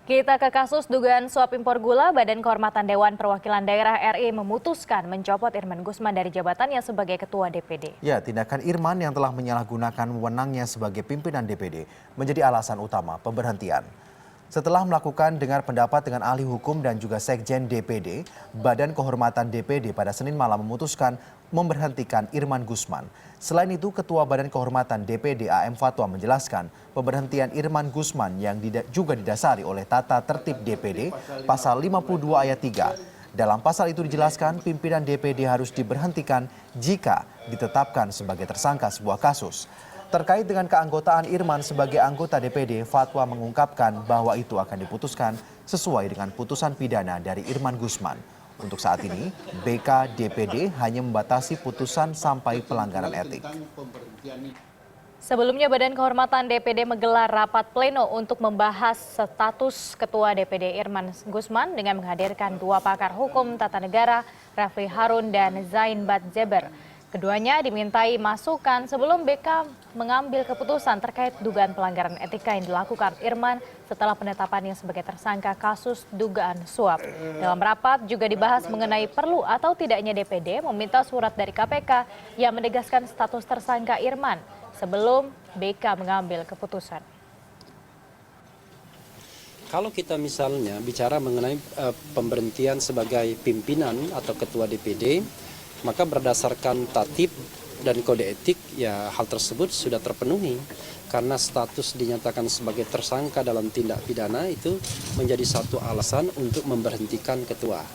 Kita ke kasus dugaan suap impor gula. Badan Kehormatan Dewan Perwakilan Daerah RI memutuskan mencopot Irman Gusman dari jabatannya sebagai Ketua DPD. Ya, tindakan Irman yang telah menyalahgunakan wewenangnya sebagai pimpinan DPD menjadi alasan utama pemberhentian. Setelah melakukan dengar pendapat dengan ahli hukum dan juga sekjen DPD, Badan Kehormatan DPD pada Senin malam memutuskan memberhentikan Irman Gusman. Selain itu, Ketua Badan Kehormatan DPD AM Fatwa menjelaskan pemberhentian Irman Gusman yang juga didasari oleh Tata Tertib DPD pasal 52 ayat 3. Dalam pasal itu dijelaskan pimpinan DPD harus diberhentikan jika ditetapkan sebagai tersangka sebuah kasus. Terkait dengan keanggotaan Irman sebagai anggota DPD, Fatwa mengungkapkan bahwa itu akan diputuskan sesuai dengan putusan pidana dari Irman Gusman. Untuk saat ini, BK DPD hanya membatasi putusan sampai pelanggaran etik. Sebelumnya, Badan Kehormatan DPD menggelar rapat pleno untuk membahas status Ketua DPD Irman Gusman dengan menghadirkan dua pakar hukum tata negara, Refli Harun dan Zain Badjeber. Keduanya dimintai masukan sebelum BK mengambil keputusan terkait dugaan pelanggaran etika yang dilakukan Irman setelah penetapannya sebagai tersangka kasus dugaan suap. Dalam rapat juga dibahas mengenai perlu atau tidaknya DPD meminta surat dari KPK yang menegaskan status tersangka Irman sebelum BK mengambil keputusan. Kalau kita misalnya bicara mengenai pemberhentian sebagai pimpinan atau ketua DPD, maka berdasarkan tatib dan kode etik, ya hal tersebut sudah terpenuhi. Karena status dinyatakan sebagai tersangka dalam tindak pidana itu menjadi satu alasan untuk memberhentikan ketua.